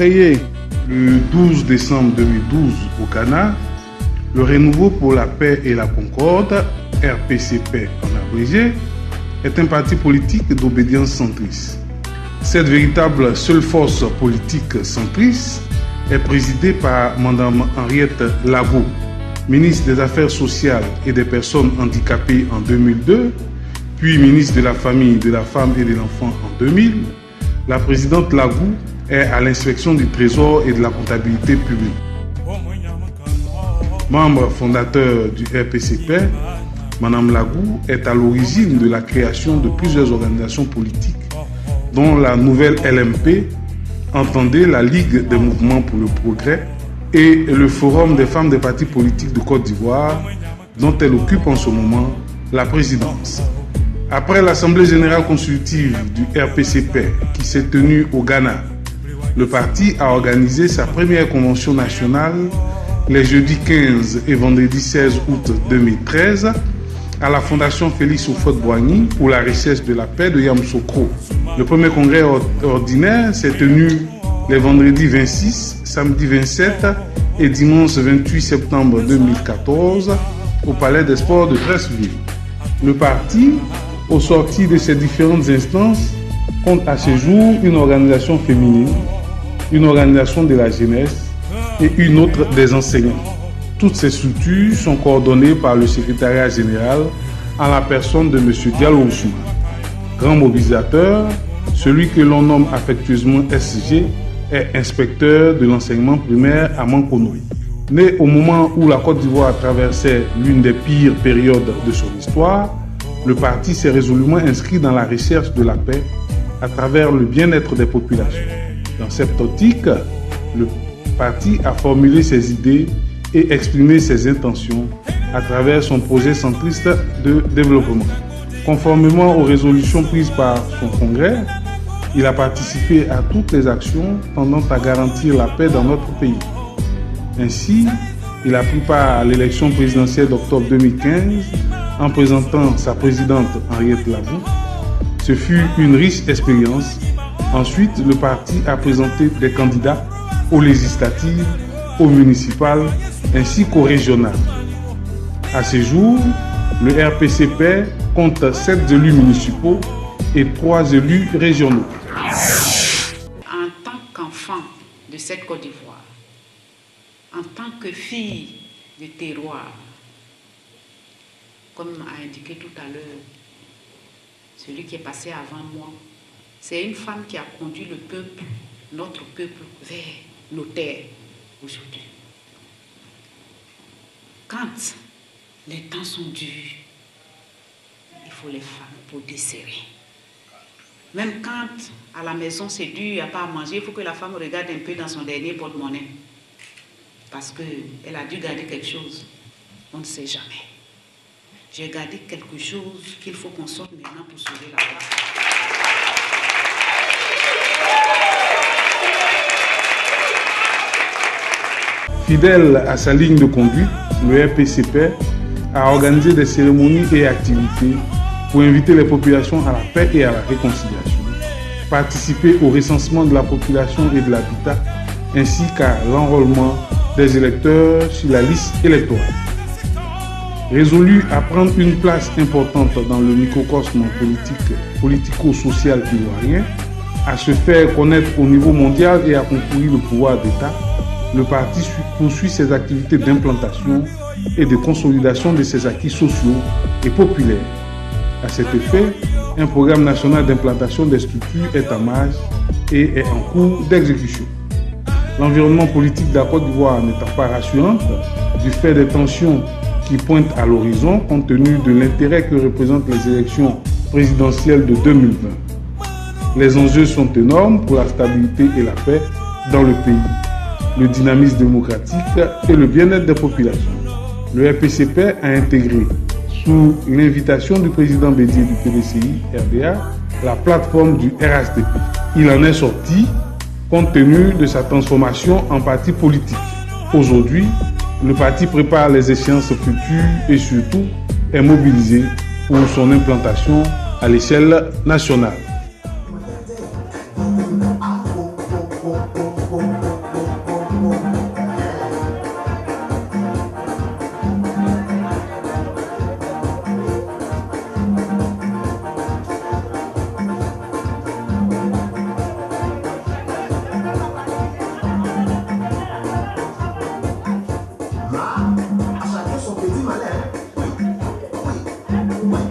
Créé le 12 décembre 2012 au Ghana, le Renouveau pour la paix et la concorde, RPCP en abrégé, est un parti politique d'obédience centriste. Cette véritable seule force politique centriste est présidée par Mme Henriette Lagou, ministre des Affaires sociales et des personnes handicapées en 2002, puis ministre de la Famille, de la Femme et de l'Enfant en 2000. La présidente Lagou est à l'inspection du Trésor et de la comptabilité publique. Membre fondateur du RPCP, Mme Lagou est à l'origine de la création de plusieurs organisations politiques, dont la nouvelle LMP, entendez la Ligue des mouvements pour le progrès, et le Forum des femmes des partis politiques de Côte d'Ivoire, dont elle occupe en ce moment la présidence. Après l'Assemblée générale consultative du RPCP qui s'est tenue au Ghana, le parti a organisé sa première convention nationale les jeudis 15 et vendredi 16 août 2013 à la Fondation Félix Houphouët-Boigny pour la recherche de la paix de Yamoussoukro. Le premier congrès ordinaire s'est tenu les vendredis 26, samedi 27 et dimanche 28 septembre 2014 au Palais des Sports de Treichville. Le parti, au sortir de ces différentes instances, compte à ce jour une organisation féminine, une organisation de la jeunesse et une autre des enseignants. Toutes ces structures sont coordonnées par le secrétariat général en la personne de M. Diallo Ousmane. Grand mobilisateur, celui que l'on nomme affectueusement SG est inspecteur de l'enseignement primaire à Mankono. Né au moment où la Côte d'Ivoire traversait l'une des pires périodes de son histoire, le parti s'est résolument inscrit dans la recherche de la paix à travers le bien-être des populations. Dans cette optique, le parti a formulé ses idées et exprimé ses intentions à travers son projet centriste de développement. Conformément aux résolutions prises par son congrès, il a participé à toutes les actions tendant à garantir la paix dans notre pays. Ainsi, il a pris part à l'élection présidentielle d'octobre 2015 en présentant sa présidente Henriette Lagou. Ce fut une riche expérience. Ensuite, le parti a présenté des candidats aux législatives, aux municipales ainsi qu'aux régionales. À ce jour, le RPCP compte 7 élus municipaux et 3 élus régionaux. En tant qu'enfant de cette Côte d'Ivoire, en tant que fille du terroir, comme a indiqué tout à l'heure celui qui est passé avant moi, c'est une femme qui a conduit le peuple, notre peuple, vers nos terres aujourd'hui. Quand les temps sont durs, il faut les femmes pour desserrer. Même quand à la maison c'est dur, il n'y a pas à manger, il faut que la femme regarde un peu dans son dernier porte-monnaie. Parce qu'elle a dû garder quelque chose. On ne sait jamais. J'ai gardé quelque chose qu'il faut qu'on sorte maintenant pour sauver la place. Fidèle à sa ligne de conduite, le RPCP a organisé des cérémonies et activités pour inviter les populations à la paix et à la réconciliation, participer au recensement de la population et de l'habitat, ainsi qu'à l'enrôlement des électeurs sur la liste électorale. Résolu à prendre une place importante dans le microcosme politico-social ivoirien, à se faire connaître au niveau mondial et à concourir le pouvoir d'État, le parti poursuit ses activités d'implantation et de consolidation de ses acquis sociaux et populaires. À cet effet, un programme national d'implantation des structures est en marche et est en cours d'exécution. L'environnement politique de la Côte d'Ivoire n'étant pas rassurant, du fait des tensions qui pointent à l'horizon compte tenu de l'intérêt que représentent les élections présidentielles de 2020. Les enjeux sont énormes pour la stabilité et la paix dans le pays, le dynamisme démocratique et le bien-être des populations. Le RPCP a intégré, sous l'invitation du président Bédié du PDCI RDA, la plateforme du RHDP. Il en est sorti compte tenu de sa transformation en parti politique. Aujourd'hui, le parti prépare les échéances futures et surtout est mobilisé pour son implantation à l'échelle nationale. Thank you.